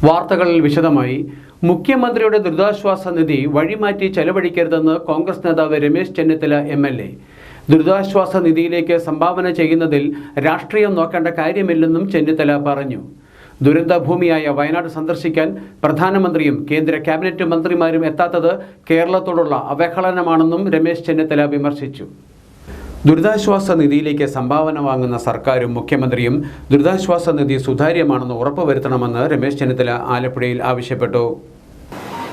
വാർത്തകളിൽ വിശദമായി മുഖ്യമന്ത്രിയുടെ ദുരിതാശ്വാസ നിധി വഴിമാറ്റി ചെലവഴിക്കരുതെന്ന് കോൺഗ്രസ് നേതാവ് രമേശ് ചെന്നിത്തല എം.എൽ.എ. ദുരിതാശ്വാസ നിധിയിലേക്ക് സംഭാവന ചെയ്യുന്നതിൽ രാഷ്ട്രീയം നോക്കേണ്ട കാര്യമില്ലെന്നും ചെന്നിത്തല പറഞ്ഞു. ദുരന്തഭൂമിയായ വയനാട് സന്ദർശിക്കാൻ പ്രധാനമന്ത്രിയും കേന്ദ്ര ക്യാബിനറ്റ് മന്ത്രിമാരും എത്താത്തത് കേരളത്തോടുള്ള അവഹേളനമാണെന്നും രമേശ് ചെന്നിത്തല വിമർശിച്ചു. ദുരിതാശ്വാസ നിധിയിലേക്ക് സംഭാവന വാങ്ങുന്ന സർക്കാരും മുഖ്യമന്ത്രിയും ദുരിതാശ്വാസ നിധി സുതാര്യമാണെന്ന് ഉറപ്പുവരുത്തണമെന്ന് രമേശ് ചെന്നിത്തല ആലപ്പുഴയിൽ ആവശ്യപ്പെട്ടു.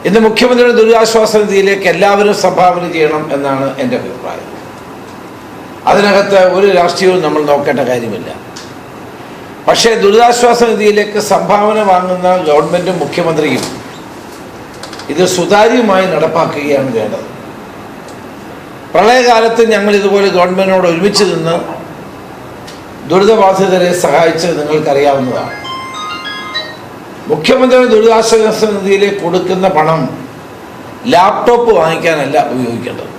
ഇന്ന് മുഖ്യമന്ത്രിയുടെ ദുരിതാശ്വാസ നിധിയിലേക്ക് എല്ലാവരും സംഭാവന ചെയ്യണം എന്നാണ് എൻ്റെ അഭിപ്രായം. അതിനകത്ത് ഒരു രാഷ്ട്രീയവും നമ്മൾ നോക്കേണ്ട കാര്യമില്ല. പക്ഷേ ദുരിതാശ്വാസ നിധിയിലേക്ക് സംഭാവന വാങ്ങുന്ന ഗവൺമെൻറ്റും മുഖ്യമന്ത്രിയും ഇത് സുതാര്യമായി നടപ്പാക്കുകയാണ് വേണ്ടത്. പ്രളയകാലത്ത് ഞങ്ങൾ ഇതുപോലെ ഗവൺമെൻറ്റിനോട് ഒരുമിച്ച് നിന്ന് ദുരിതബാധിതരെ സഹായിച്ചത് നിങ്ങൾക്കറിയാവുന്നതാണ്. മുഖ്യമന്ത്രിയുടെ ദുരിതാശ്വാസ നിധിയിലേക്ക് കൊടുക്കുന്ന പണം ലാപ്ടോപ്പ് വാങ്ങിക്കാനല്ല ഉപയോഗിക്കേണ്ടത്.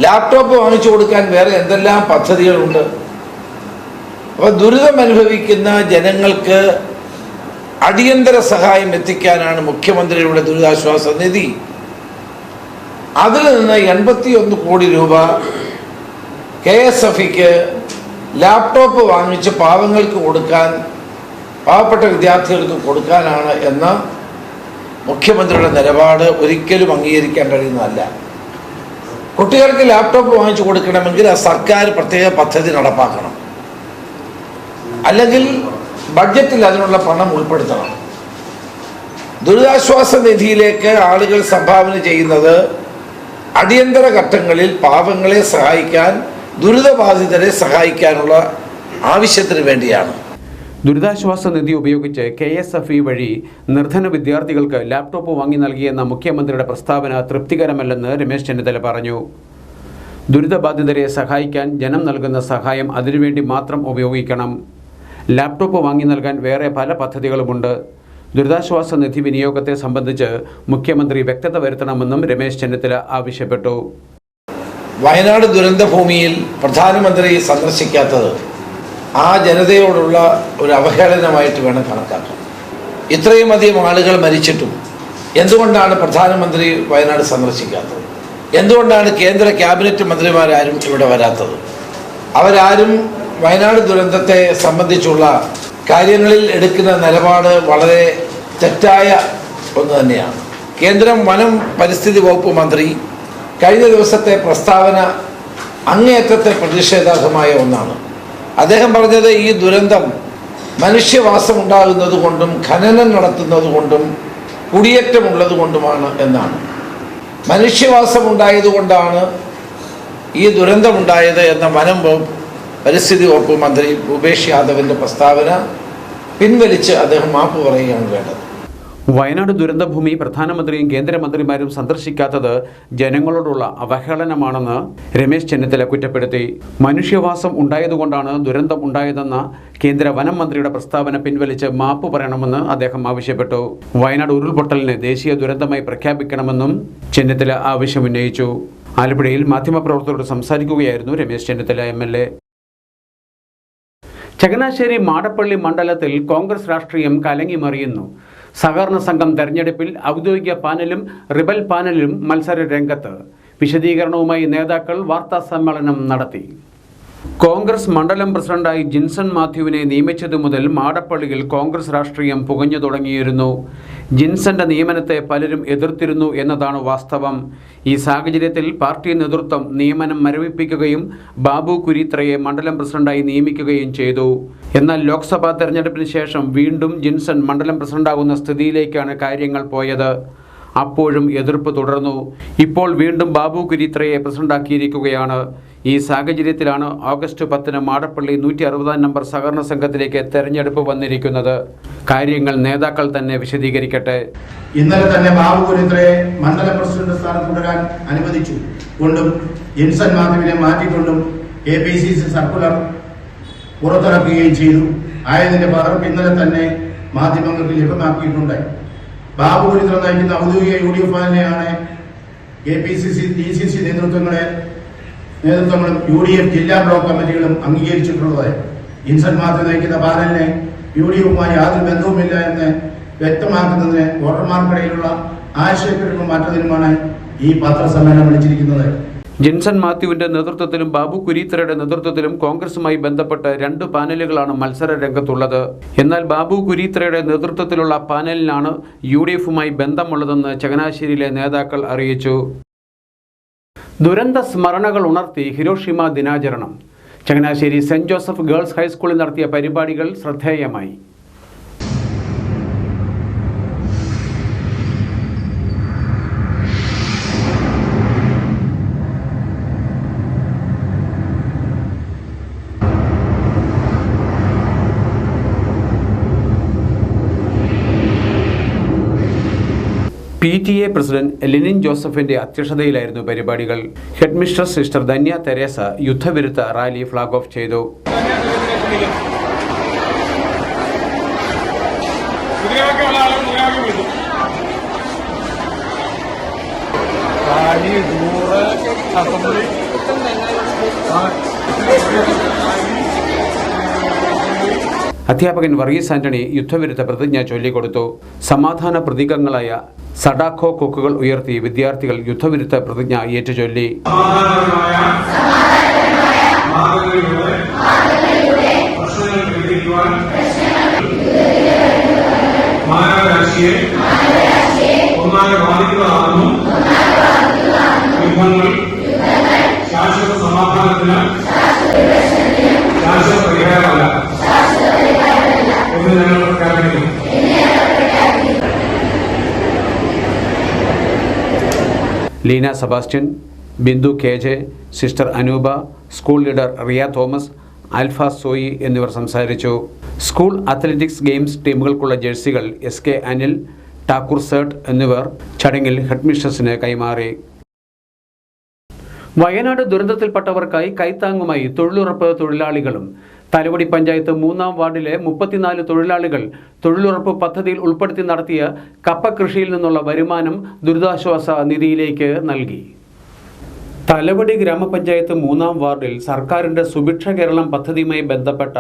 ലാപ്ടോപ്പ് വാങ്ങിച്ചു കൊടുക്കാൻ വേറെ എന്തെല്ലാം പദ്ധതികളുണ്ട്. അപ്പോൾ ദുരിതം അനുഭവിക്കുന്ന ജനങ്ങൾക്ക് അടിയന്തര സഹായം എത്തിക്കാനാണ് മുഖ്യമന്ത്രിയുടെ ദുരിതാശ്വാസ നിധി. അതിൽ നിന്ന് 81 കോടി രൂപ KSFക്ക് ലാപ്ടോപ്പ് വാങ്ങിച്ച് പാവങ്ങൾക്ക് കൊടുക്കാൻ, പാവപ്പെട്ട വിദ്യാർത്ഥികൾക്ക് കൊടുക്കാനാണ് എന്ന മുഖ്യമന്ത്രിയുടെ നിലപാട് ഒരിക്കലും അംഗീകരിക്കാൻ കഴിയുന്നതല്ല. കുട്ടികൾക്ക് ലാപ്ടോപ്പ് വാങ്ങിച്ചു കൊടുക്കണമെങ്കിൽ ആ സർക്കാർ പ്രത്യേക പദ്ധതി നടപ്പാക്കണം, അല്ലെങ്കിൽ ബഡ്ജറ്റിൽ അതിനുള്ള പണം ഉൾപ്പെടുത്തണം. ദുരിതാശ്വാസ നിധിയിലേക്ക് ആളുകൾ സംഭാവന ചെയ്യുന്നത് അടിയന്തര ഘട്ടങ്ങളിൽ പാവങ്ങളെ സഹായിക്കാൻ, ദുരിതബാധിതരെ സഹായിക്കാനുള്ള ആവശ്യത്തിന് വേണ്ടിയാണ്. ദുരിതാശ്വാസ നിധി ഉപയോഗിച്ച് KSFE വഴി നിർധന വിദ്യാർത്ഥികൾക്ക് ലാപ്ടോപ്പ് വാങ്ങി നൽകിയെന്ന മുഖ്യമന്ത്രിയുടെ പ്രസ്താവന തൃപ്തികരമല്ലെന്ന് രമേശ് ചെന്നിത്തല പറഞ്ഞു. ദുരിതബാധിതരെ സഹായിക്കാൻ ജനം നൽകുന്ന സഹായം അതിനുവേണ്ടി മാത്രം ഉപയോഗിക്കണം. ലാപ്ടോപ്പ് വാങ്ങി നൽകാൻ വേറെ പല പദ്ധതികളുമുണ്ട്. ദുരിതാശ്വാസ നിധി വിനിയോഗത്തെ സംബന്ധിച്ച് മുഖ്യമന്ത്രി വ്യക്തത വരുത്തണമെന്നും രമേശ് ചെന്നിത്തല ആവശ്യപ്പെട്ടു. വയനാട് ദുരന്തഭൂമിയിൽ പ്രധാനമന്ത്രി സന്ദർശിക്കാത്തത് ആ ജനതയോടുള്ള ഒരു അവഹേളനമായിട്ട് വേണം കണക്കാക്കാൻ. ഇത്രയും അധികം ആളുകൾ മരിച്ചിട്ടും എന്തുകൊണ്ടാണ് പ്രധാനമന്ത്രി വയനാട് സന്ദർശിക്കാത്തത്? എന്തുകൊണ്ടാണ് കേന്ദ്ര ക്യാബിനറ്റ് മന്ത്രിമാരാരും ഇവിടെ വരാത്തത്? അവരാരും വയനാട് ദുരന്തത്തെ സംബന്ധിച്ചുള്ള കാര്യങ്ങളിൽ എടുക്കുന്ന നിലപാട് വളരെ തെറ്റായ ഒന്ന് തന്നെയാണ്. കേന്ദ്രം വനം പരിസ്ഥിതി വകുപ്പ് മന്ത്രി കഴിഞ്ഞ ദിവസത്തെ പ്രസ്താവന അങ്ങേയറ്റത്തെ പ്രതിഷേധാർഹമായ ഒന്നാണ്. അദ്ദേഹം പറഞ്ഞത് ഈ ദുരന്തം മനുഷ്യവാസം ഉണ്ടാകുന്നത് കൊണ്ടും ഖനനം നടത്തുന്നത് കൊണ്ടും കുടിയേറ്റമുള്ളത് കൊണ്ടുമാണ് എന്നാണ്. മനുഷ്യവാസം ഉണ്ടായതുകൊണ്ടാണ് ഈ ദുരന്തമുണ്ടായത് എന്ന വനം പരിസ്ഥിതി വകുപ്പ് മന്ത്രി ഭൂപേഷ് യാദവിൻ്റെ പ്രസ്താവന പിൻവലിച്ച് അദ്ദേഹം മാപ്പ് പറയുകയാണ് വേണ്ടത്. വയനാട് ദുരന്തഭൂമി പ്രധാനമന്ത്രിയും കേന്ദ്രമന്ത്രിമാരും സന്ദർശിക്കാത്തത് ജനങ്ങളോടുള്ള അവഹേളനമാണെന്ന് രമേശ് ചെന്നിത്തല കുറ്റപ്പെടുത്തി. മനുഷ്യവാസം ഉണ്ടായതുകൊണ്ടാണ് ദുരന്തം ഉണ്ടായതെന്ന കേന്ദ്ര വനം മന്ത്രിയുടെ പ്രസ്താവന പിൻവലിച്ച് മാപ്പ് പറയണമെന്ന് അദ്ദേഹം ആവശ്യപ്പെട്ടു. വയനാട് ഉരുൾപൊട്ടലിനെ ദേശീയ ദുരന്തമായി പ്രഖ്യാപിക്കണമെന്നും ചെന്നിത്തല ആവശ്യമുന്നയിച്ചു. ആലപ്പുഴയിൽ മാധ്യമപ്രവർത്തകരോട് സംസാരിക്കുകയായിരുന്നു രമേശ് ചെന്നിത്തല എം.എൽ.എ. ചങ്ങനാശ്ശേരി മാടപ്പള്ളി മണ്ഡലത്തിൽ കോൺഗ്രസ് രാഷ്ട്രീയം കലങ്ങിമറിയുന്നു. സഹകരണ സംഘം തെരഞ്ഞെടുപ്പിൽ ഔദ്യോഗിക പാനലും റിബൽ പാനലും മത്സര രംഗത്ത്. വിശദീകരണവുമായി നേതാക്കൾ വാർത്താ സമ്മേളനം നടത്തി. കോൺഗ്രസ് മണ്ഡലം പ്രസിഡന്റായി ജിൻസൺ മാത്യുവിനെ നിയമിച്ചതു മുതൽ മാടപ്പള്ളിയിൽ കോൺഗ്രസ് രാഷ്ട്രീയം പുകഞ്ഞു തുടങ്ങിയിരുന്നു. ജിൻസന്റെ നിയമനത്തെ പലരും എതിർത്തിരുന്നു എന്നതാണ് വാസ്തവം. ഈ സാഹചര്യത്തിൽ പാർട്ടി നേതൃത്വം നിയമനം മരവിപ്പിക്കുകയും ബാബു കുരീത്രയെ മണ്ഡലം പ്രസിഡന്റായി നിയമിക്കുകയും ചെയ്തു. എന്നാൽ ലോക്സഭാ തെരഞ്ഞെടുപ്പിന് ശേഷം വീണ്ടും ജിൻസൺ മണ്ഡലം പ്രസിഡന്റാകുന്ന സ്ഥിതിയിലേക്കാണ് കാര്യങ്ങൾ പോയത്. അപ്പോഴും എതിർപ്പ് തുടർന്നു. ഇപ്പോൾ വീണ്ടും ബാബു കുരീത്രയെ പ്രസിഡന്റാക്കിയിരിക്കുകയാണ്. ഈ സാഹചര്യത്തിലാണ് ഓഗസ്റ്റ് 10 മാടപ്പള്ളി 160 നമ്പർ സഹകരണ സംഘത്തിലേക്ക് തെരഞ്ഞെടുപ്പ് വന്നിരിക്കുന്നത്. കാര്യങ്ങൾ നേതാക്കൾ തന്നെ വിശദീകരിക്കട്ടെ. ഇന്നലെ തന്നെ ബാബു കുരീത്രയെ മണ്ഡലം പ്രസിഡന്റ് സ്ഥാനത്ത് തുടരാൻ അനുവദിച്ചു കൊണ്ടും ജിൻസൺ മാത്യുവിനെ മാറ്റിക്കൊണ്ടും KPCC സർക്കുലർ പുറത്തിറക്കുകയും ചെയ്തു. ആയതിന്റെ പകർപ്പ് ഇന്നലെ തന്നെ മാധ്യമങ്ങൾക്ക് ലഭ്യമാക്കിയിട്ടുണ്ട്. ബാബു കുരീത്ര നയിക്കുന്ന ഔദ്യോഗിക UDF പാനലിനെയാണ് KPCC DCC നേതൃത്വങ്ങളും UDF ജില്ലാ ബ്ലോക്ക് കമ്മിറ്റികളും അംഗീകരിച്ചിട്ടുള്ളത്. ജിൻസൺ മാത്യു നയിക്കുന്ന പാനലിനെ UDFുമായി യാതൊരു ബന്ധവുമില്ല എന്ന് വ്യക്തമാക്കുന്നതിന് വോട്ടർമാർക്കിടയിലുള്ള ആശയക്കുഴപ്പം മാറ്റുന്നതിനുമാണ് ഈ പത്രസമ്മേളനം വിളിച്ചിരിക്കുന്നത്. ജിൻസൺ മാത്യുവിന്റെ നേതൃത്വത്തിലും ബാബു കുരീത്രയുടെ നേതൃത്വത്തിലും കോൺഗ്രസുമായി ബന്ധപ്പെട്ട് 2 പാനലുകളാണ് മത്സര രംഗത്തുള്ളത്. എന്നാൽ ബാബു കുരീത്രയുടെ നേതൃത്വത്തിലുള്ള പാനലിനാണ് UDFുമായി ബന്ധമുള്ളതെന്ന് ചങ്ങനാശ്ശേരിയിലെ നേതാക്കൾ അറിയിച്ചു. ദുരന്ത സ്മരണകൾ ഉണർത്തി ഹിരോഷിമ ദിനാചരണം. ചങ്ങനാശ്ശേരി സെന്റ് ജോസഫ് ഗേൾസ് ഹൈസ്കൂളിൽ നടത്തിയ പരിപാടികൾ ശ്രദ്ധേയമായി. PTA പ്രസിഡന്റ് ലെനിൻ ജോസഫിന്റെ അധ്യക്ഷതയിലായിരുന്നു പരിപാടികൾ. ഹെഡ്മിസ്ട്രസ് സിസ്റ്റർ ധന്യ തെരേസ യുദ്ധവിരുദ്ധ റാലി ഫ്ലാഗ് ഓഫ് ചെയ്തു. അധ്യാപകൻ വർഗീസ് ആന്റണി യുദ്ധവിരുദ്ധ പ്രതിജ്ഞ ചൊല്ലിക്കൊടുത്തു. സമാധാന പ്രതീകങ്ങളായ സഡാഖോ കൊക്കുകൾ ഉയർത്തി വിദ്യാർത്ഥികൾ യുദ്ധവിരുദ്ധ പ്രതിജ്ഞ ഏറ്റുചൊല്ലി. ശാശ്വത സമാധാനത്തിന് ശാശ്വത പരിഹാരമല്ല എന്ന് ഞങ്ങൾ പ്രഖ്യാപിക്കുന്നു. Leena Sebastian, Bindu KJ, sister Anoopa, school leader Riya Thomas, Alfa സോയി എന്നിവർ സംസാരിച്ചു. സ്കൂൾ അത്ലറ്റിക്സ് ഗെയിംസ് ടീമുകൾക്കുള്ള ജേഴ്സികൾ SK അനിൽ, ടാക്കൂർ സേട്ട് എന്നിവർ ചടങ്ങിൽ ഹെഡ്മിസ്ട്രസിന് കൈമാറി. വയനാട് ദുരന്തത്തിൽപ്പെട്ടവർക്കായി കൈത്താങ്ങുമായി തൊഴിലുറപ്പ് തൊഴിലാളികളും. തലവടി പഞ്ചായത്ത് 3-ാം വാർഡിലെ 34 തൊഴിലാളികൾ തൊഴിലുറപ്പ് പദ്ധതിയിൽ ഉൾപ്പെടുത്തി നടത്തിയ കപ്പ കൃഷിയിൽ നിന്നുള്ള വരുമാനം ദുരിതാശ്വാസ നിധിയിലേക്ക് നൽകി. തലവടി ഗ്രാമപഞ്ചായത്ത് 3-ാം വാർഡിൽ സർക്കാരിൻ്റെ സുഭിക്ഷ കേരളം പദ്ധതിയുമായി ബന്ധപ്പെട്ട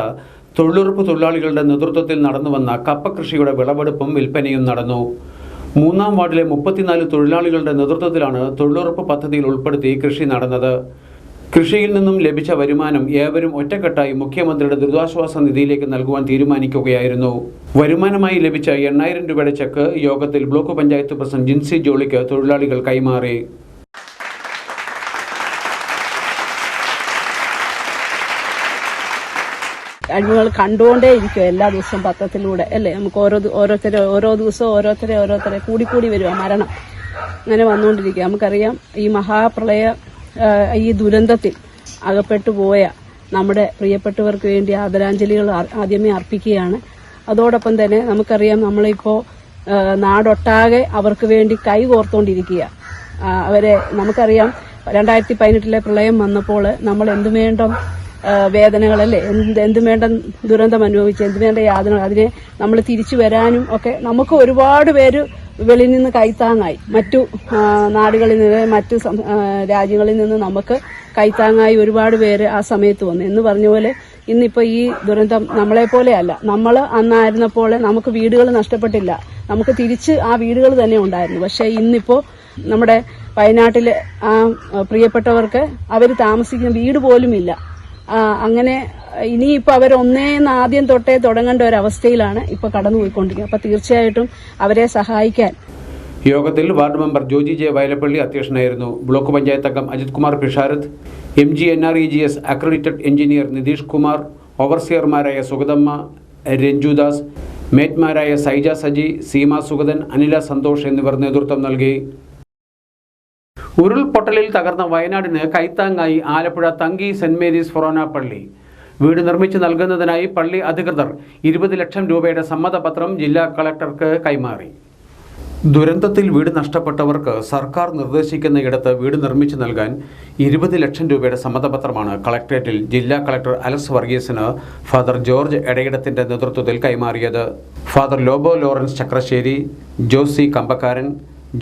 തൊഴിലുറപ്പ് തൊഴിലാളികളുടെ നേതൃത്വത്തിൽ നടന്നുവന്ന കപ്പ കൃഷിയുടെ വിളവെടുപ്പും വിൽപ്പനയും നടന്നു. 3-ാം വാർഡിലെ 34 തൊഴിലാളികളുടെ നേതൃത്വത്തിലാണ് തൊഴിലുറപ്പ് പദ്ധതിയിൽ ഉൾപ്പെടുത്തി കൃഷി നടന്നത്. കൃഷിയിൽ നിന്നും ലഭിച്ച വരുമാനം ഏവരും ഒറ്റക്കെട്ടായി മുഖ്യമന്ത്രിയുടെ ദുരിതാശ്വാസ നിധിയിലേക്ക് നൽകുവാൻ തീരുമാനിക്കുകയായിരുന്നു. വരുമാനമായി ലഭിച്ച 8000 രൂപയുടെ ചെക്ക് യോഗത്തിൽ ബ്ലോക്ക് പഞ്ചായത്ത് പ്രസിഡന്റ് ജിൻസി ജോളിക്ക് തൊഴിലാളികൾ കൈമാറി. അഴിമകൾ കണ്ടുകൊണ്ടേ ഇരിക്കും എല്ലാ ദിവസവും പത്രത്തിലൂടെ അല്ലേ. നമുക്ക് ഓരോ ദിവസവും ഓരോരുത്തരെ കൂടി വരും ആ മരണം അങ്ങനെ വന്നുകൊണ്ടിരിക്കുക. നമുക്കറിയാം ഈ മഹാപ്രളയ ഈ ദുരന്തത്തിൽ അകപ്പെട്ടു പോയ നമ്മുടെ പ്രിയപ്പെട്ടവർക്ക് വേണ്ടി ആദരാഞ്ജലികൾ ആദ്യമേ അർപ്പിക്കുകയാണ്. അതോടൊപ്പം തന്നെ നമുക്കറിയാം നമ്മളിപ്പോൾ നാടൊട്ടാകെ അവർക്ക് വേണ്ടി കൈകോർത്തുകൊണ്ടിരിക്കുക. അവരെ നമുക്കറിയാം 2018 പ്രളയം വന്നപ്പോൾ നമ്മൾ എന്തുവേണ്ട വേദനകളല്ലേ, എന്തുവേണ്ട ദുരന്തം അനുഭവിച്ച് എന്തുവേണ്ട യാതന, അതിനെ നമ്മൾ തിരിച്ചു വരാനും ഒക്കെ നമുക്ക് ഒരുപാട് പേര് വെളിയിൽ നിന്ന് കൈത്താങ്ങായി. മറ്റു നാടുകളിൽ നിന്ന് മറ്റു രാജ്യങ്ങളിൽ നിന്ന് നമുക്ക് കൈത്താങ്ങായി ഒരുപാട് പേര് ആ സമയത്ത് വന്നു. എന്ന് പറഞ്ഞ പോലെ ഇന്നിപ്പോൾ ഈ ദുരന്തം നമ്മളെപ്പോലെയല്ല. നമ്മൾ അന്നായിരുന്നപ്പോൾ നമുക്ക് വീടുകൾ നഷ്ടപ്പെട്ടില്ല, നമുക്ക് തിരിച്ച് ആ വീടുകൾ തന്നെ ഉണ്ടായിരുന്നു. പക്ഷേ ഇന്നിപ്പോൾ നമ്മുടെ വയനാട്ടിലെ ആ പ്രിയപ്പെട്ടവർക്ക് അവർ താമസിക്കുന്ന വീട് പോലും ഇല്ല. അങ്ങനെ ഇനിയിപ്പോൾ അവരൊന്നേന്ന് ആദ്യം തൊട്ടേ തുടങ്ങേണ്ട ഒരവസ്ഥയിലാണ് ഇപ്പോൾ കടന്നുപോയിക്കൊണ്ടിരിക്കുന്നത്. അപ്പോൾ തീർച്ചയായിട്ടും അവരെ സഹായിക്കാൻ. യോഗത്തിൽ ward member Joji J Vayalappally അധ്യക്ഷനായിരുന്നു. ബ്ലോക്ക് പഞ്ചായത്ത് അംഗം Ajith Kumar Pisharath, MG NREGS accredited engineer Nitish Kumar, ഓവർസിയർമാരായ സുഗതമ്മ, രഞ്ജുദാസ്, മേറ്റ്മാരായ സൈജ സജി, സീമ സുഗതൻ, അനില സന്തോഷ് എന്നിവർ നേതൃത്വം നൽകി. ഉരുൾപൊട്ടലിൽ തകർന്ന വയനാടിന് കൈത്താങ്ങായി Alappuzha Thanki saint Mary's forane പള്ളി. വീട് നിർമ്മിച്ചു നൽകുന്നതിനായി പള്ളി അധികൃതർ 20 ലക്ഷം രൂപയുടെ സമ്മതപത്രം ജില്ലാ കളക്ടർക്ക് കൈമാറി. ദുരന്തത്തിൽ വീട് നഷ്ടപ്പെട്ടവർക്ക് സർക്കാർ നിർദ്ദേശിക്കുന്നയിടത്ത് വീട് നിർമ്മിച്ചു നൽകാൻ 20 ലക്ഷം രൂപയുടെ സമ്മതപത്രമാണ് കളക്ടറേറ്റിൽ ജില്ലാ കളക്ടർ അലക്സ് വർഗീസിന് ഫാദർ ജോർജ് എടയിടത്തിൻ്റെ നേതൃത്വത്തിൽ കൈമാറിയത്. ഫാദർ ലോബോ ലോറൻസ് ചക്രശ്ശേരി, ജോസി കമ്പക്കാരൻ,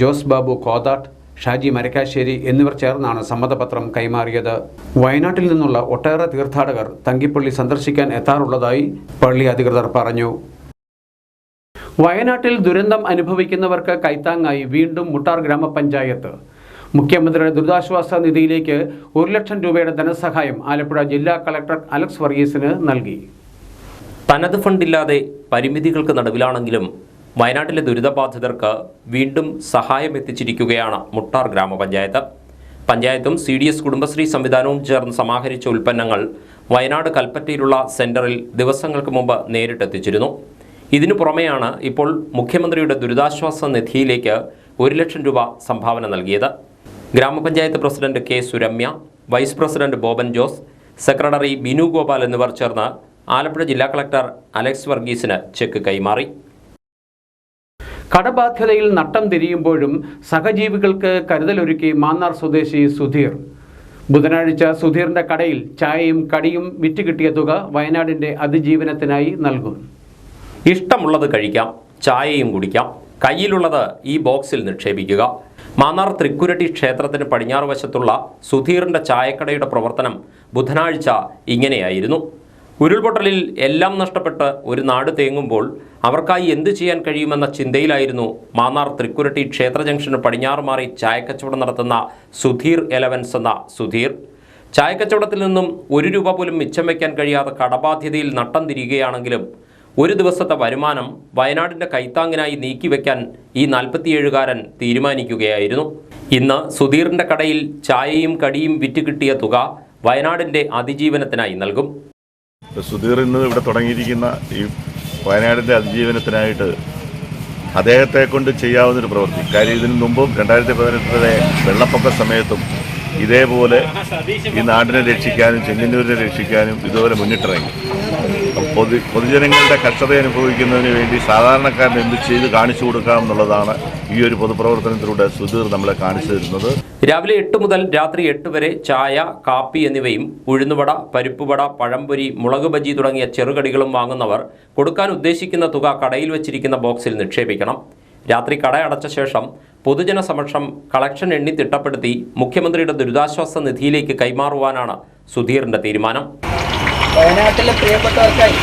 ജോസ് ബാബു കോതാട്ട്, ഷാജി മരക്കാശ്ശേരി എന്നിവർ ചേർന്നാണ് സമ്മതപത്രം കൈമാറിയത്. വയനാട്ടിൽ നിന്നുള്ള ഒട്ടേറെ തീർത്ഥാടകർ തങ്കിപ്പള്ളി സന്ദർശിക്കാൻ എത്താറുള്ളതായി പള്ളി അധികൃതർ പറഞ്ഞു. വയനാട്ടിൽ ദുരന്തം അനുഭവിക്കുന്നവർക്ക് കൈത്താങ്ങായി വീണ്ടും മുട്ടാർ ഗ്രാമപഞ്ചായത്ത്. മുഖ്യമന്ത്രിയുടെ ദുരിതാശ്വാസ നിധിയിലേക്ക് 1 ലക്ഷം രൂപയുടെ ധനസഹായം ആലപ്പുഴ ജില്ലാ കളക്ടർ അലക്സ് വർഗീസിന് നൽകി. തനത് ഫണ്ടില്ലാതെ പരിമിതികൾക്ക് നടുവിലാണെങ്കിലും വയനാട്ടിലെ ദുരിതബാധിതർക്ക് വീണ്ടും സഹായം എത്തിച്ചിരിക്കുകയാണ് മുട്ടാർ ഗ്രാമപഞ്ചായത്ത്. പഞ്ചായത്തും CDS കുടുംബശ്രീ സംവിധാനവും ചേർന്ന് സമാഹരിച്ച ഉൽപ്പന്നങ്ങൾ വയനാട് കൽപ്പറ്റയിലുള്ള സെന്ററിൽ ദിവസങ്ങൾക്ക് മുമ്പ് നേരിട്ടെത്തിച്ചിരുന്നു. ഇതിനു പുറമെയാണ് ഇപ്പോൾ മുഖ്യമന്ത്രിയുടെ ദുരിതാശ്വാസ നിധിയിലേക്ക് 1 ലക്ഷം രൂപ സംഭാവന നൽകിയത്. ഗ്രാമപഞ്ചായത്ത് president K. Suramya, vice president Boban Jose, secretary Binu Gopal എന്നിവർ ചേർന്ന് ആലപ്പുഴ ജില്ലാ കളക്ടർ അലക്സ് വർഗീസിന് ചെക്ക് കൈമാറി. കടബാധ്യതയിൽ നട്ടം തിരിയുമ്പോഴും സഹജീവികൾക്ക് കരുതലൊരുക്കി മാന്നാർ സ്വദേശി സുധീർ. ബുധനാഴ്ച സുധീറിന്റെ കടയിൽ ചായയും കടിയും വിറ്റ് കിട്ടിയ തുക വയനാടിന്റെ അതിജീവനത്തിനായി നൽകും. ഇഷ്ടമുള്ളത് കഴിക്കാം, ചായയും കുടിക്കാം, കയ്യിലുള്ളത് ഈ ബോക്സിൽ നിക്ഷേപിക്കുക. മാന്നാർ തൃക്കുരട്ടി ക്ഷേത്രത്തിന് പടിഞ്ഞാറ് വശത്തുള്ള സുധീറിന്റെ ചായക്കടയുടെ പ്രവർത്തനം ബുധനാഴ്ച ഇങ്ങനെയായിരുന്നു. ഉരുൾപൊട്ടലിൽ എല്ലാം നഷ്ടപ്പെട്ട് ഒരു നാട് തേങ്ങുമ്പോൾ അവർക്കായി എന്ത് ചെയ്യാൻ കഴിയുമെന്ന ചിന്തയിലായിരുന്നു മാന്നാർ തൃക്കുരട്ടി ക്ഷേത്ര ജംഗ്ഷന് പടിഞ്ഞാറ് മാറി ചായക്കച്ചവടം നടത്തുന്ന സുധീർ എലവൻസ് എന്ന സുധീർ. ചായക്കച്ചവടത്തിൽ നിന്നും 1 രൂപ പോലും മിച്ചം വയ്ക്കാൻ കഴിയാതെ കടബാധ്യതയിൽ നട്ടം തിരിയുകയാണെങ്കിലും ഒരു ദിവസത്തെ വരുമാനം വയനാടിൻ്റെ കൈത്താങ്ങിനായി നീക്കിവെക്കാൻ ഈ 47കാരൻ തീരുമാനിക്കുകയായിരുന്നു. ഇന്ന് സുധീറിൻ്റെ കടയിൽ ചായയും കടിയും വിറ്റ് കിട്ടിയ തുക വയനാടിൻ്റെ അതിജീവനത്തിനായി നൽകും. സുധീർ ഇന്ന് ഇവിടെ തുടങ്ങിയിരിക്കുന്ന ഈ വയനാടിൻ്റെ അതിജീവനത്തിനായിട്ട് അദ്ദേഹത്തെ കൊണ്ട് ചെയ്യാവുന്നൊരു പ്രവൃത്തി. കാര്യം ഇതിനു മുമ്പും 2018 വെള്ളപ്പൊക്ക സമയത്തും ഇതേപോലെ ഈ നാടിനെ രക്ഷിക്കാനും ചെങ്ങന്നൂരിനെ രക്ഷിക്കാനും ഇതുപോലെ മുന്നിട്ടിറങ്ങി. പൊതുജനങ്ങളുടെ കഷ്ടത അനുഭവിക്കുന്നതിന് വേണ്ടി സാധാരണക്കാരന് എന്ത് ചെയ്ത് കാണിച്ചു കൊടുക്കാം എന്നുള്ളതാണ് ഈ ഒരു പൊതുപ്രവർത്തനത്തിലൂടെ സുധീർ നമ്മളെ കാണിച്ചു തരുന്നത്. രാവിലെ 8 മുതൽ രാത്രി 8 വരെ ചായ, കാപ്പി എന്നിവയും ഉഴുന്നുവട, പരിപ്പുവട, പഴംപൊരി, മുളക് ബജി തുടങ്ങിയ ചെറുകടികളും വാങ്ങുന്നവർ കൊടുക്കാൻ ഉദ്ദേശിക്കുന്ന തുക കടയിൽ വെച്ചിരിക്കുന്ന ബോക്സിൽ നിക്ഷേപിക്കണം. രാത്രി കട അടച്ച ശേഷം പൊതുജന സമക്ഷം കളക്ഷൻ എണ്ണി തിട്ടപ്പെടുത്തി മുഖ്യമന്ത്രിയുടെ ദുരിതാശ്വാസ നിധിയിലേക്ക് കൈമാറുവാനാണ് സുധീറിന്റെ തീരുമാനം. വയനാട്ടിലെ പ്രിയപ്പെട്ടവർക്കായി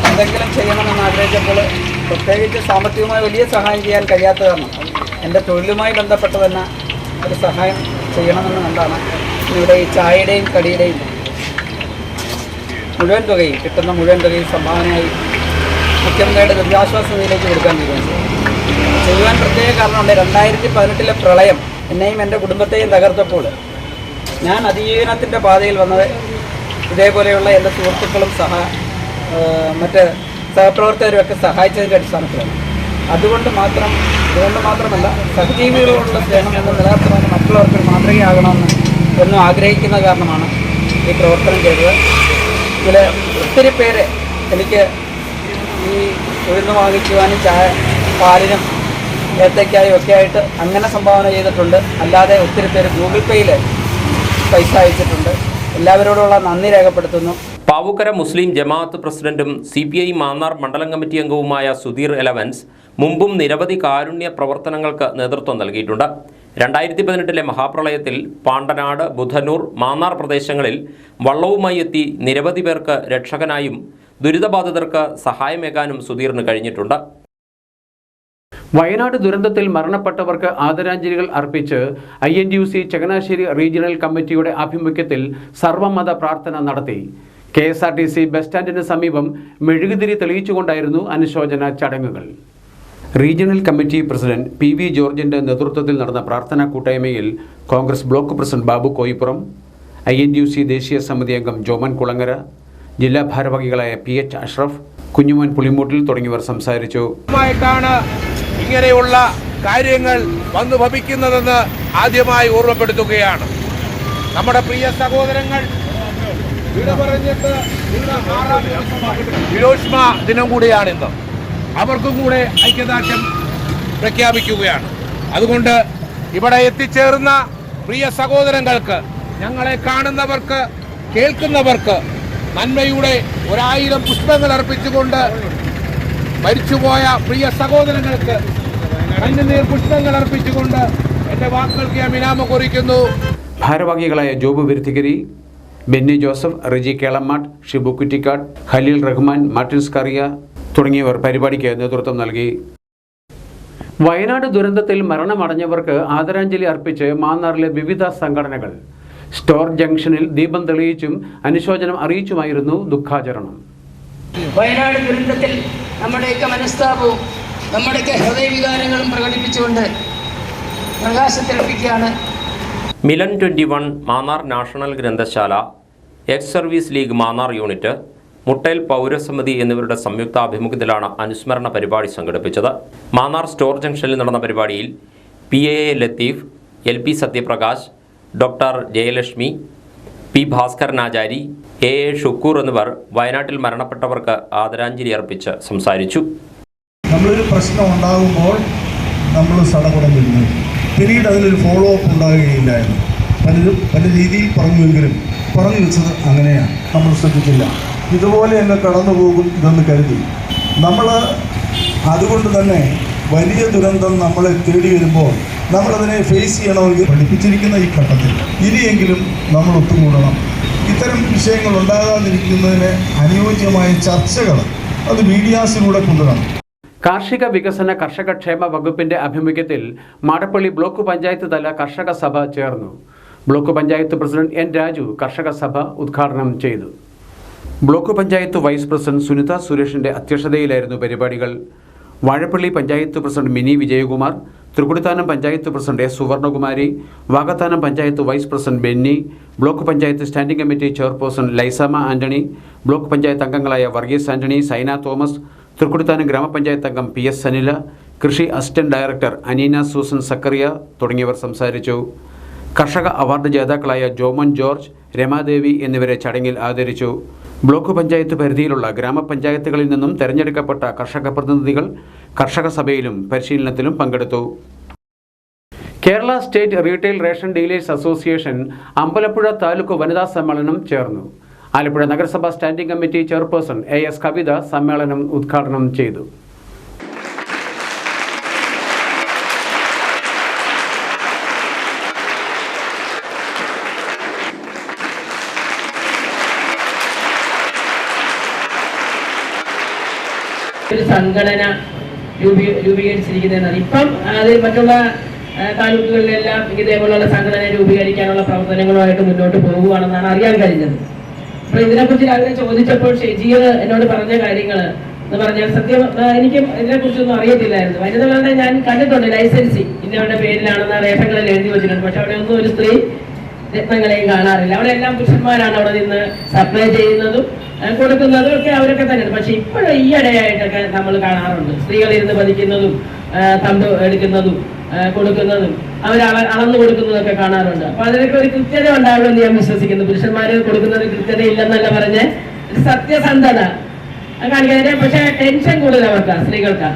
എന്തെങ്കിലും ചെയ്യണമെന്ന് ആഗ്രഹിച്ചപ്പോൾ പ്രത്യേകിച്ച് സാമ്പത്തികമായി വലിയ സഹായം ചെയ്യാൻ കഴിയാത്ത കാരണം എൻ്റെ തൊഴിലുമായി ബന്ധപ്പെട്ട് തന്നെ ഒരു സഹായം ചെയ്യണമെന്ന് കണ്ടാണ് ഇവിടെ ഈ ചായയുടെയും കടിയുടെയും മുഴുവൻ തുകയും കിട്ടുന്ന മുഴുവൻ തുകയും സംഭാവനയായി മുഖ്യമന്ത്രിയുടെ ദുരിതാശ്വാസ നിധിയിലേക്ക് കൊടുക്കാൻ തീരുമാനിച്ചു. ചെയ്യുവാൻ പ്രത്യേക കാരണമുണ്ട്. 2018 പ്രളയം എന്നെയും എൻ്റെ കുടുംബത്തെയും തകർത്തപ്പോൾ ഞാൻ അതിജീവനത്തിൻ്റെ പാതയിൽ വന്നത് ഇതേപോലെയുള്ള എൻ്റെ സുഹൃത്തുക്കളും മറ്റ് സഹപ്രവർത്തകരുമൊക്കെ സഹായിച്ചതിൻ്റെ അടിസ്ഥാനത്തിലാണ്. അതുകൊണ്ട് മാത്രമല്ല സഹജീവികളോടുള്ള സ്നേഹം എന്ന് നിലനിർത്തണമെന്ന് മറ്റുള്ളവർക്ക് മാതൃകയാകണമെന്ന് ആഗ്രഹിക്കുന്ന കാരണമാണ് ഈ പ്രവർത്തനം ചെയ്തത്. ഇതിൽ ഒത്തിരി പേര് എനിക്ക് ഈ ഉഴുന്ന് വാങ്ങിക്കുവാനും പാലിനും ഏത്തയ്ക്കായും ഒക്കെ ആയിട്ട് അങ്ങനെ സംഭാവന ചെയ്തിട്ടുണ്ട്. അല്ലാതെ ഒത്തിരി പേര് ഗൂഗിൾ പേയിൽ പൈസ അയച്ചിട്ടുണ്ട്. എല്ലാവരോടുള്ള നന്ദി രേഖപ്പെടുത്തുന്നു. പാവുക്കര മുസ്ലിം ജമാഅത്ത് പ്രസിഡന്റും CPI മാന്നാർ മണ്ഡലം കമ്മിറ്റി അംഗവുമായ സുധീർ എലവൻസ് മുമ്പും നിരവധി കാരുണ്യ പ്രവർത്തനങ്ങൾക്ക് നേതൃത്വം നൽകിയിട്ടുണ്ട്. 2018 മഹാപ്രളയത്തിൽ പാണ്ടനാട്, ബുധനൂർ, മാന്നാർ പ്രദേശങ്ങളിൽ വള്ളവുമായി എത്തി നിരവധി പേർക്ക് രക്ഷകനായും ദുരിതബാധിതർക്ക് സഹായമേകാനും സുധീറിന് കഴിഞ്ഞിട്ടുണ്ട്. വയനാട് ദുരന്തത്തിൽ മരണപ്പെട്ടവർക്ക് ആദരാഞ്ജലികൾ അർപ്പിച്ച് INTUC ചങ്ങനാശ്ശേരി റീജിയണൽ കമ്മിറ്റിയുടെ ആഭിമുഖ്യത്തിൽ സർവമത പ്രാർത്ഥന നടത്തി. KSRTC ബസ് സ്റ്റാൻഡിന് സമീപം മെഴുകുതിരി തെളിയിച്ചുകൊണ്ടായിരുന്നു അനുശോചന ചടങ്ങുകൾ. റീജിയണൽ കമ്മിറ്റി പ്രസിഡന്റ് PV ജോർജിന്റെ നേതൃത്വത്തിൽ നടന്ന പ്രാർത്ഥനാ കൂട്ടായ്മയിൽ Congress block president Babu Koipuram, INTUC ദേശീയ സമിതി അംഗം ജോമൻ കുളങ്ങര, ജില്ലാ ഭാരവാഹികളായ PH അഷ്റഫ്, കുഞ്ഞുമോൻ പുളിമൂട്ടിൽ തുടങ്ങിയവർ സംസാരിച്ചു. ഇങ്ങനെയുള്ള കാര്യങ്ങൾ വന്നു ഭവിക്കുന്നതെന്ന് ആദ്യമായി ഓർമ്മപ്പെടുത്തുകയാണ്. നമ്മുടെ പ്രിയ സഹോദരങ്ങൾ പറഞ്ഞിട്ട് ഹിരോഷിമ ദിനം കൂടിയാണിന്ന്. അവർക്കും കൂടെ ഐക്യദാർഢ്യം പ്രഖ്യാപിക്കുകയാണ്. അതുകൊണ്ട് ഇവിടെ എത്തിച്ചേർന്ന പ്രിയ സഹോദരങ്ങൾക്ക്, ഞങ്ങളെ കാണുന്നവർക്ക്, കേൾക്കുന്നവർക്ക് നന്മയുടെ 1000 പുഷ്പങ്ങൾ അർപ്പിച്ചുകൊണ്ട് മരിച്ചുപോയ പ്രിയ സഹോദരങ്ങൾക്ക് കണ്ണുനീർ പുഷ്പങ്ങൾ അർപ്പിച്ചുകൊണ്ട് എൻ്റെ വാക്കുകൾക്ക് ഞാൻ വിരാമം കുറിക്കുന്നു. ഭാരവാഹികളായ ജോബ് വിരുത്തിഗിരി, ബെന്നി ജോസഫ്, റിജി കേളമാട്ട്, ഷിബു കുറ്റിക്കാട്, ഖലീൽ റഹ്മാൻ, മാർട്ടിൻസ് കറിയ, തുടങ്ങിയവർ പരിപാടിക്ക് നേതൃത്വം നൽകി. വയനാട് ദുരന്തത്തിൽ മരണമടഞ്ഞവർക്ക് ആദരാഞ്ജലി അർപ്പിച്ച് മാന്നാറിലെ വിവിധ സംഘടനകൾ സ്റ്റോർ ജംഗ്ഷനിൽ ദീപം തെളിയിച്ചും അനുശോചനം അറിയിച്ചുമായിരുന്നു ദുഃഖാചരണം. വയനാട് ദുരന്തത്തിൽ നമ്മുടെയൊക്കെ മനസ്താപവും നമ്മുടെയൊക്കെ ഹൃദയവികാരങ്ങളും പ്രകടിപ്പിച്ചുകൊണ്ട് പ്രകാശത്തിലർപ്പിക്കുകയാണ്. മിലൻ 21 മാന്നാർ നാഷണൽ ഗ്രന്ഥശാല, ex service league Mannar unit, Muttel പൗരസമിതി എന്നിവരുടെ സംയുക്താഭിമുഖ്യത്തിലാണ് അനുസ്മരണ പരിപാടി സംഘടിപ്പിച്ചത്. മാന്നാർ സ്റ്റോർ ജംഗ്ഷനിൽ നടന്ന പരിപാടിയിൽ PA Latheef, LP Sathyaprakash, doctor Jayalakshmi, P Bhaskaranachari, AA Shukkoor എന്നിവർ വയനാട്ടിൽ മരണപ്പെട്ടവർക്ക് ആദരാഞ്ജലി അർപ്പിച്ച് സംസാരിച്ചു. നമ്മളൊരു പ്രശ്നം ഉണ്ടാകുമ്പോൾ നമ്മൾ സടകുടഞ്ഞിരുന്നു. പിന്നീട് അതിനൊരു ഫോളോ അപ്പ് ഉണ്ടാകുകയില്ലായിരുന്നു. പലരും പല രീതിയിൽ പറഞ്ഞുവെങ്കിലും പറഞ്ഞു വെച്ചത് അങ്ങനെയാണ്. നമ്മൾ ശ്രദ്ധിച്ചില്ല. ഇതുപോലെ തന്നെ കടന്നു പോകും ഇതെന്ന് കരുതി നമ്മൾ. അതുകൊണ്ട് തന്നെ വലിയ ദുരന്തം നമ്മളെ തേടി വരുമ്പോൾ നമ്മളതിനെ ഫേസ് ചെയ്യണമെങ്കിൽ പഠിപ്പിച്ചിരിക്കുന്ന ഈ ഘട്ടത്തിൽ ഇനിയെങ്കിലും നമ്മൾ ഒത്തുകൂടണം. ഇത്തരം വിഷയങ്ങൾ ഉണ്ടാകാതിരിക്കുന്നതിന് അനുയോജ്യമായ ചർച്ചകൾ അത് മീഡിയാസിലൂടെ കൊണ്ടുവരണം. കാർഷിക വികസന കർഷകക്ഷേമ വകുപ്പിന്റെ ആഭിമുഖ്യത്തിൽ മാടപ്പള്ളി ബ്ലോക്ക് പഞ്ചായത്ത് തല കർഷക സഭ ചേർന്നു. Block panchayat president N. Raju കർഷക സഭ ഉദ്ഘാടനം ചെയ്തു. Block panchayat vice president Sunitha സുരേഷിന്റെ അധ്യക്ഷതയിലായിരുന്നു പരിപാടികൾ. Vazhappally panchayat president Mini Vijayakumar, Thrikkodithanam panchayat president S. Suvarnakumari, Vakathanam panchayat vice president Benny, block panchayat standing committee chairperson Laisamma Antony, block panchayat അംഗങ്ങളായ വർഗീസ് ആന്റണി, സൈന തോമസ്, തൃക്കുടിത്താനം ഗ്രാമപഞ്ചായത്ത് അംഗം PS സനില, കൃഷി assistant director Aneena Susan Zachariah തുടങ്ങിയവർ സംസാരിച്ചു. കർഷക അവാർഡ് ജേതാക്കളായ ജോമോൻ ജോർജ്, രമാദേവി എന്നിവരെ ചടങ്ങിൽ ആദരിച്ചു. ബ്ലോക്ക് പഞ്ചായത്ത് പരിധിയിലുള്ള ഗ്രാമപഞ്ചായത്തുകളിൽ നിന്നും തെരഞ്ഞെടുക്കപ്പെട്ട കർഷക പ്രതിനിധികൾ കർഷക സഭയിലും പരിശീലനത്തിലും പങ്കെടുത്തു. Kerala state retail ration dealers association Ambalappuzha taluk വനിതാ സമ്മേളനം ചേർന്നു. ആലപ്പുഴ നഗരസഭ സ്റ്റാൻഡിംഗ് കമ്മിറ്റി ചെയർപേഴ്സൺ AS കവിത സമ്മേളനം ഉദ്ഘാടനം ചെയ്തു. ഒരു സംഘടന രൂപീകരിച്ചിരിക്കുന്നതെന്നാണ്. ഇപ്പം അത് മറ്റുള്ള താലൂക്കുകളിലെല്ലാം ഇതേപോലുള്ള സംഘടന രൂപീകരിക്കാനുള്ള പ്രവർത്തനങ്ങളുമായിട്ട് മുന്നോട്ട് പോകുകയാണെന്നാണ് അറിയാൻ കഴിഞ്ഞത്. അപ്പോൾ ഇതിനെക്കുറിച്ച് രാവിലെ ചോദിച്ചപ്പോൾ ഷെജീർ എന്നോട് പറഞ്ഞ കാര്യങ്ങൾ എന്ന് പറഞ്ഞാൽ സത്യം എനിക്ക് ഇതിനെക്കുറിച്ചൊന്നും അറിയത്തില്ലായിരുന്നു. വനിതകളുടെ ഞാൻ കണ്ടിട്ടുണ്ട് ലൈസൻസിങ് ഇന്നവരുടെ പേരിലാണെന്ന് റേഷങ്ങളിൽ എഴുതി വെച്ചിട്ടുണ്ട്. പക്ഷെ അവിടെ ഒന്നും ഒരു സ്ത്രീ രത്നങ്ങളെയും കാണാറില്ല. അവിടെ എല്ലാം പുരുഷന്മാരാണ് അവിടെ നിന്ന് സപ്ലൈ ചെയ്യുന്നതും കൊടുക്കുന്നതും ഒക്കെ അവരൊക്കെ തന്നെയാണ്. പക്ഷെ ഇപ്പോഴും ഈ ഇടയായിട്ടൊക്കെ നമ്മൾ കാണാറുണ്ട് സ്ത്രീകളിരുന്ന് പതിക്കുന്നതും തമ്പ് എടുക്കുന്നതും കൊടുക്കുന്നതും അവർ അളന്നു കൊടുക്കുന്നതൊക്കെ കാണാറുണ്ട്. അപ്പൊ അതിനൊക്കെ ഒരു കൃത്യത ഉണ്ടാവുമെന്ന് ഞാൻ വിശ്വസിക്കുന്നു. പുരുഷന്മാര് കൊടുക്കുന്നത് കൃത്യത ഇല്ലെന്നല്ല പറഞ്ഞ് സത്യസന്ധത കാണിക്കാതെ. പക്ഷെ ടെൻഷൻ കൂടുതൽ അവർക്ക് സ്ത്രീകൾക്ക്.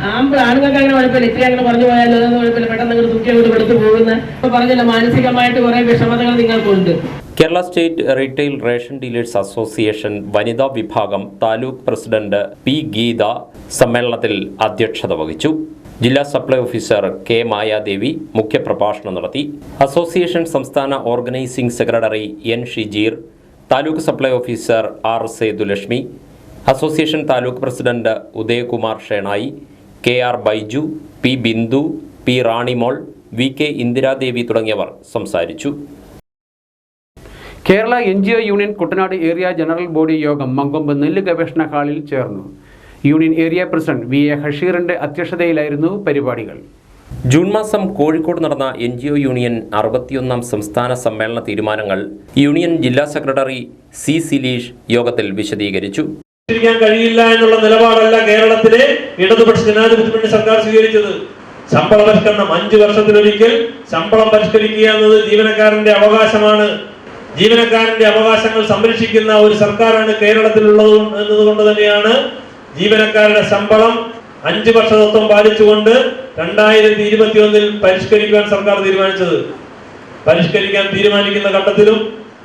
ആണുങ്ങൾക്ക് അങ്ങനെ കുഴപ്പമില്ല. ഇത്തിരി അങ്ങനെ പറഞ്ഞു പോയാലോ അതൊന്നും കുഴപ്പമില്ല. പെട്ടെന്ന് നിങ്ങൾ തൂക്കി അങ്ങോട്ട് കൊടുത്തു പോകുന്ന പറഞ്ഞല്ലോ മാനസികമായിട്ട് കുറെ വിഷമതകൾ നിങ്ങൾക്കുണ്ട്. Kerala state retail ration dealers association വനിതാ വിഭാഗം താലൂക്ക് പ്രസിഡന്റ് P. ഗീത സമ്മേളനത്തിൽ അധ്യക്ഷത വഹിച്ചു. ജില്ലാ സപ്ലൈ ഓഫീസർ K. മായാദേവി മുഖ്യപ്രഭാഷണം നടത്തി. അസോസിയേഷൻ സംസ്ഥാന organising secretary N. Shijeer, taluk supply officer R. Sethulakshmi, association taluk president Udayakumar Shenoy, KR Baiju, P. Bindu, P. Ranimol, VK Indira Devi തുടങ്ങിയവർ സംസാരിച്ചു. Kerala NGO union Kuttanad area general body യോഗം മങ്കൊമ്പ് നെല്ല് ഗവേഷണ ഹാളിൽ ചേർന്നു. യൂണിയൻ ഏരിയ പ്രസിഡന്റ് VA ഹഷീറിന്റെ അധ്യക്ഷതയിലായിരുന്നു പരിപാടികൾ. ജൂൺ മാസം കോഴിക്കോട് നടന്ന NGO യൂണിയൻ 61ാം സംസ്ഥാന സമ്മേളന തീരുമാനങ്ങൾ യൂണിയൻ ജില്ലാ സെക്രട്ടറി C. സിലീഷ് യോഗത്തിൽ വിശദീകരിച്ചു. കഴിയില്ല എന്നുള്ള നിലപാടല്ല കേരളത്തിലെ ഇടതുപക്ഷ ജനാധിപത്യ സർക്കാർ സ്വീകരിച്ചത്. ശമ്പള പരിഷ്കരണം 5 വർഷത്തിലൊരിക്കൽ ശമ്പളം പരിഷ്കരിക്കുക എന്നത് ജീവനക്കാരന്റെ അവകാശമാണ്. ജീവനക്കാരന്റെ അവകാശങ്ങൾ സംരക്ഷിക്കുന്ന ഒരു സർക്കാരാണ് കേരളത്തിലുള്ളത് എന്നതുകൊണ്ട് തന്നെയാണ് ജീവനക്കാരുടെ ശമ്പളം 5 വർഷ തത്വം പാലിച്ചുകൊണ്ട് 2021 പരിഷ്കരിക്കാൻ സർക്കാർ തീരുമാനിച്ചത്. പരിഷ്കരിക്കാൻ തീരുമാനിക്കുന്ന ഘട്ടത്തിലും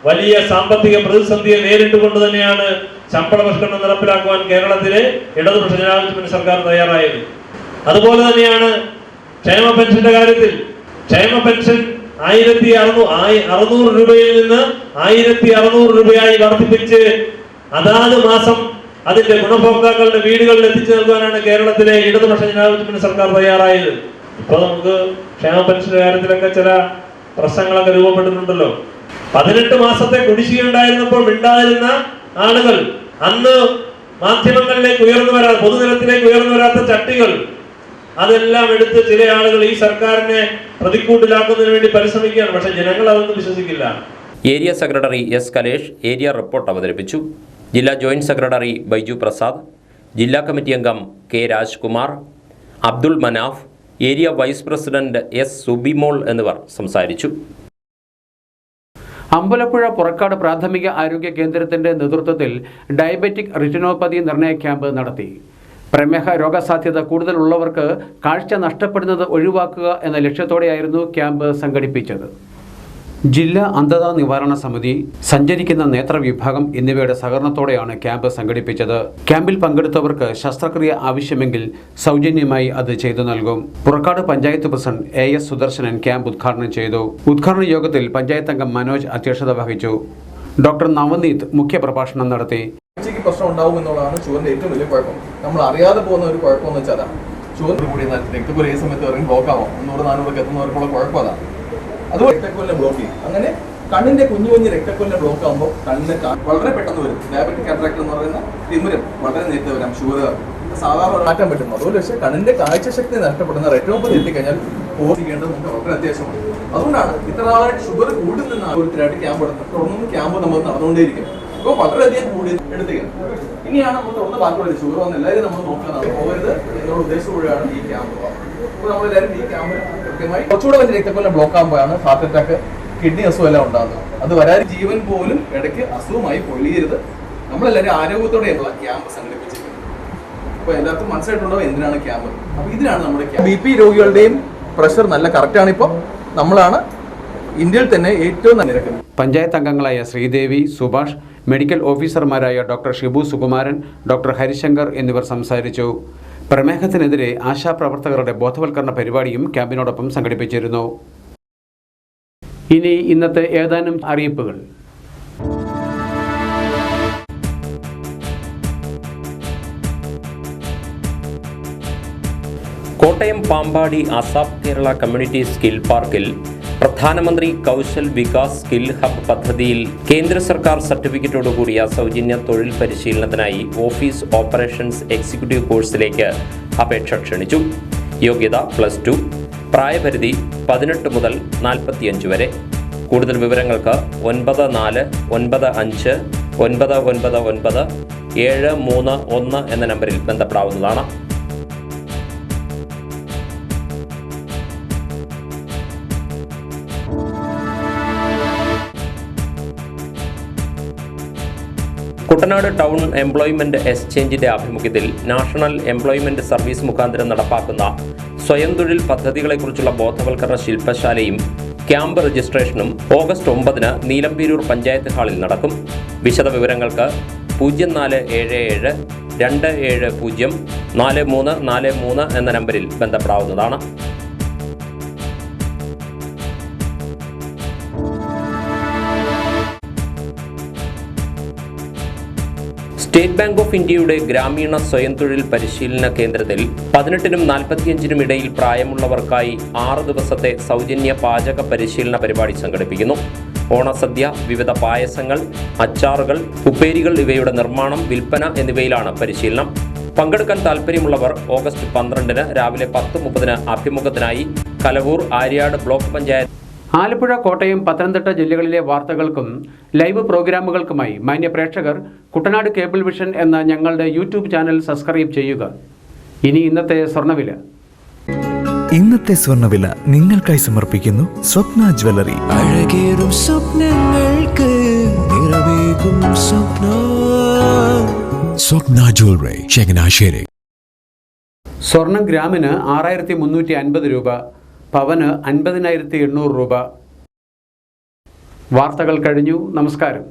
വലിയ സാമ്പത്തിക പ്രതിസന്ധിയെ നേരിട്ടുകൊണ്ട് തന്നെയാണ് ശമ്പള പരിഷ്കരണം നടപ്പിലാക്കുവാൻ കേരളത്തിലെ ഇടതുപക്ഷ ജനാധിപത്യ സർക്കാർ തയ്യാറായത്. അതുപോലെ തന്നെയാണ് ക്ഷേമ പെൻഷന്റെ കാര്യത്തിൽ. ക്ഷേമ പെൻഷൻ 1600 രൂപയിൽ നിന്ന് 1600 രൂപയായി വർദ്ധിപ്പിച്ച് അതാത് മാസം അതിന്റെ ഗുണഭോക്താക്കളുടെ വീടുകളിൽ എത്തിച്ചു നൽകാനാണ് കേരളത്തിലെ ഇടതുപക്ഷ ജനാധിപത്യ സർക്കാർ തയ്യാറായത്. ഇപ്പൊ നമുക്ക് ക്ഷേമ പെൻഷന്റെ കാര്യത്തിലൊക്കെ ചില പ്രശ്നങ്ങളൊക്കെ രൂപപ്പെട്ടിട്ടുണ്ടല്ലോ. 18 മാസത്തെ കുടിശ്ശിക ഉണ്ടായിരുന്നപ്പോൾ മിണ്ടാതിരുന്ന ആളുകൾ, അന്ന് മാധ്യമങ്ങളിലേക്ക് ഉയർന്നു വരാത്ത, പൊതുനിരത്തിലേക്ക് ഉയർന്നു വരാത്ത ചട്ടികൾ, അതെല്ലാം എടുത്ത് ചില ആളുകൾ ഈ സർക്കാരിനെ പ്രതിക്കൂട്ടിലാക്കുന്നതിന് വേണ്ടി പരിശ്രമിക്കുകയാണ്. പക്ഷെ ജനങ്ങൾ അതൊന്നും വിശ്വസിക്കില്ല. Area secretary S Kalesh area report അവതരിപ്പിച്ചു. ജില്ലാ ജോയിന്റ് സെക്രട്ടറി ബൈജു പ്രസാദ്, ജില്ലാ കമ്മിറ്റി അംഗം K Rajkumar, Abdul Manaf, area vice president S Subimol എന്നിവർ സംസാരിച്ചു. അമ്പലപ്പുഴ പുറക്കാട് പ്രാഥമിക ആരോഗ്യ കേന്ദ്രത്തിന്റെ നേതൃത്വത്തിൽ ഡയബറ്റിക് റെറ്റിനോപ്പതി നിർണയ ക്യാമ്പ് നടത്തി. പ്രമേഹ രോഗസാധ്യത കൂടുതലുള്ളവർക്ക് കാഴ്ച നഷ്ടപ്പെടുന്നത് ഒഴിവാക്കുക എന്ന ലക്ഷ്യത്തോടെയായിരുന്നു ക്യാമ്പ് സംഘടിപ്പിച്ചത്. ജില്ലാ അന്ധതാ നിവാരണ സമിതി, സഞ്ചരിക്കുന്ന നേത്ര വിഭാഗം എന്നിവയുടെ സഹകരണത്തോടെയാണ് ക്യാമ്പ് സംഘടിപ്പിച്ചത്. ക്യാമ്പിൽ പങ്കെടുത്തവർക്ക് ശസ്ത്രക്രിയ ആവശ്യമെങ്കിൽ സൗജന്യമായി അത് ചെയ്തു നൽകും. Purakkad panchayat president AS Sudarshanan camp ഉദ്ഘാടനം ചെയ്തു. ഉദ്ഘാടന യോഗത്തിൽ പഞ്ചായത്ത് അംഗം മനോജ് അധ്യക്ഷത വഹിച്ചു. ഡോക്ടർ നവനീത് മുഖ്യപ്രഭാഷണം നടത്തി. പ്രശ്നം ഉണ്ടാവും എന്നുള്ളതാണ് ഷുഗറിന്റെ ഏറ്റവും വലിയ കുഴപ്പം. നമ്മൾ അറിയാതെ പോകുന്ന ഒരു കുഴപ്പമെന്ന് വെച്ചാൽ അതാണ്. ഷുഗർ കൂടി രക്തക്കുറ ഈ സമയത്ത് ഇറങ്ങി ബ്ലോക്ക് ആവാം. 300-400 എത്തുന്നവർക്കുള്ള കുഴപ്പം അതാണ്. അതുപോലെ രക്തക്കൊല്ലിനെ ബ്ലോക്ക് ചെയ്യും. അങ്ങനെ കണ്ണിന്റെ കുഞ്ഞു രക്തക്കൊല്ലിനെ ബ്ലോക്ക് ആകുമ്പോൾ കണ്ണിന് വളരെ പെട്ടെന്ന് വരും. ഡയബറ്റിക് കാറ്ററാക്ട് എന്ന് പറയുന്ന തിമിരം വളരെ നേരത്തെ വരാം. ഷുഗർ സാധാരണ മാറ്റാൻ പറ്റുന്നു. അതുപോലെ പക്ഷേ കണ്ണിന്റെ കാഴ്ചശക്തി നഷ്ടപ്പെടുന്ന റെറ്റിനോപ്പതി എത്തിക്കഴിഞ്ഞാൽ പോകേണ്ടത് നമുക്ക് വളരെ അത്യാവശ്യമാണ്. അതുകൊണ്ടാണ് ഇത്ര നാളായിട്ട് ഷുഗർ കൂടുതൽ നിന്ന് ഓരോരുത്തരായിട്ട് ക്യാമ്പ് എടുത്ത് തുടർന്നും ക്യാമ്പ് നമ്മൾ നടന്നുകൊണ്ടേയിരിക്കും. ഇപ്പോൾ വളരെയധികം കൂടി എടുത്തുകയാണ്. ഇനിയാണ് നമ്മൾ തുടർന്ന് ബാക്കിയുള്ളത് ഷുഗർ വന്ന് എല്ലാവരും നമ്മൾ നോക്കാനാണ് പോകരുത് എന്നുള്ള ഉദ്ദേശത്തോടെയാണ് ഈ ക്യാമ്പ്. അപ്പോൾ നമ്മളെല്ലാവരും ഈ ക്യാമ്പ് കൃത്യമായി കുറച്ചുകൂടെ വലിയ രക്തക്കൊല്ലം ബ്ലോക്ക് ആകുമ്പോഴാണ് ഹാർട്ട് അറ്റാക്ക്, കിഡ്നി അസുഖം എല്ലാം ഉണ്ടാകുന്നത്. അത് വരാതെ ജീവൻ പോലും ഇടയ്ക്ക് അസുഖമായി പൊള്ളിയരുത്. നമ്മളെല്ലാവരും ആരോഗ്യത്തോടെയുള്ള ക്യാമ്പ് സംഘടിപ്പിച്ചിരിക്കുന്നത്. അപ്പോൾ എല്ലാവർക്കും മനസ്സിലായിട്ടുണ്ടോ എന്തിനാണ് ക്യാമ്പ്? അപ്പോൾ ഇതിനാണ് നമ്മുടെ BP രോഗികളുടെയും പ്രഷർ നല്ല കറക്റ്റാണ്. ഇപ്പോൾ നമ്മളാണ് ഇന്ത്യയിൽ തന്നെ ഏറ്റവും നല്ല നിരക്ക്. പഞ്ചായത്ത് അംഗങ്ങളായ ശ്രീദേവി, സുഭാഷ്, മെഡിക്കൽ ഓഫീസർമാരായ ഡോക്ടർ ഷിബു സുകുമാരൻ, ഡോക്ടർ ഹരിശങ്കർ എന്നിവർ സംസാരിച്ചു. പ്രമേഹത്തിനെതിരെ ആശാപ്രവർത്തകരുടെ ബോധവൽക്കരണ പരിപാടിയും ക്യാമ്പിനോടൊപ്പം സംഘടിപ്പിച്ചിരുന്നു. ഇനി ഇന്നത്തെ ഏതാനും അറിയിപ്പുകൾ. Kottayam Pampady ASAP Kerala community skill പാർക്കിൽ പ്രധാനമന്ത്രി കൗശൽ വികാസ് സ്കിൽ ഹബ് പദ്ധതിയിൽ കേന്ദ്ര സർക്കാർ സർട്ടിഫിക്കറ്റോടുകൂടിയ സൗജന്യ തൊഴിൽ പരിശീലനത്തിനായി ഓഫീസ് ഓപ്പറേഷൻസ് എക്സിക്യൂട്ടീവ് കോഴ്സിലേക്ക് അപേക്ഷ ക്ഷണിച്ചു. യോഗ്യത +2, പ്രായപരിധി 18 മുതൽ 45 വരെ. കൂടുതൽ വിവരങ്ങൾക്ക് 9495999731 എന്ന നമ്പറിൽ ബന്ധപ്പെടാവുന്നതാണ്. കുട്ടനാട് ടൗൺ എംപ്ലോയ്മെന്റ് എക്സ്ചേഞ്ചിന്റെ ആഭിമുഖ്യത്തിൽ നാഷണൽ എംപ്ലോയ്മെന്റ് സർവീസ് മുഖാന്തരം നടപ്പാക്കുന്ന സ്വയം തൊഴിൽ പദ്ധതികളെക്കുറിച്ചുള്ള ബോധവൽക്കരണ ശില്പശാലയും ക്യാമ്പ് രജിസ്ട്രേഷനും ഓഗസ്റ്റ് 9-ന് നീലംപേരൂർ പഞ്ചായത്ത് ഹാളിൽ നടക്കും. വിശദവിവരങ്ങൾക്ക് 0477 270 4343 എന്ന നമ്പറിൽ ബന്ധപ്പെടാവുന്നതാണ്. സ്റ്റേറ്റ് ബാങ്ക് ഓഫ് ഇന്ത്യയുടെ ഗ്രാമീണ സ്വയം തൊഴിൽ പരിശീലന കേന്ദ്രത്തിൽ 18-നും 45-നും ഇടയിൽ പ്രായമുള്ളവർക്കായി 6 ദിവസത്തെ സൗജന്യ പാചക പരിശീലന പരിപാടി സംഘടിപ്പിക്കുന്നു. ഓണസദ്യ, വിവിധ പായസങ്ങൾ, അച്ചാറുകൾ, ഉപ്പേരികൾ ഇവയുടെ നിർമ്മാണം, വിൽപ്പന എന്നിവയിലാണ് പരിശീലനം. പങ്കെടുക്കാൻ താൽപ്പര്യമുള്ളവർ ഓഗസ്റ്റ് 12-ന് രാവിലെ 10:30-ന് അഭിമുഖത്തിനായി കലവൂർ ആര്യാട് ബ്ലോക്ക് പഞ്ചായത്ത്. ആലപ്പുഴ, കോട്ടയം, പത്തനംതിട്ട ജില്ലകളിലെ വാർത്തകൾക്കും ലൈവ് പ്രോഗ്രാമുകൾക്കുമായി മാന്യ പ്രേക്ഷകർ കുട്ടനാട് കേബിൾ വിഷൻ എന്ന ഞങ്ങളുടെ യൂട്യൂബ് ചാനൽ സബ്സ്ക്രൈബ് ചെയ്യുക. ഇനി ഇന്നത്തെ സ്വർണ്ണവില. ഇന്നത്തെ സ്വർണ്ണവില നിങ്ങൾക്കായി സമർപ്പിക്കുന്നു സ്വപ്ന ജ്വല്ലറി. അഴകേറും സ്വപ്നങ്ങൾക്ക് നിറവേകും സ്വപ്ന ജ്വല്ലറി, ചങ്ങനാശ്ശേരി. സ്വർണം ഗ്രാമിന് 6350 രൂപ, പവന് 50,800 രൂപ. വാർത്തകൾ കഴിഞ്ഞു. നമസ്കാരം.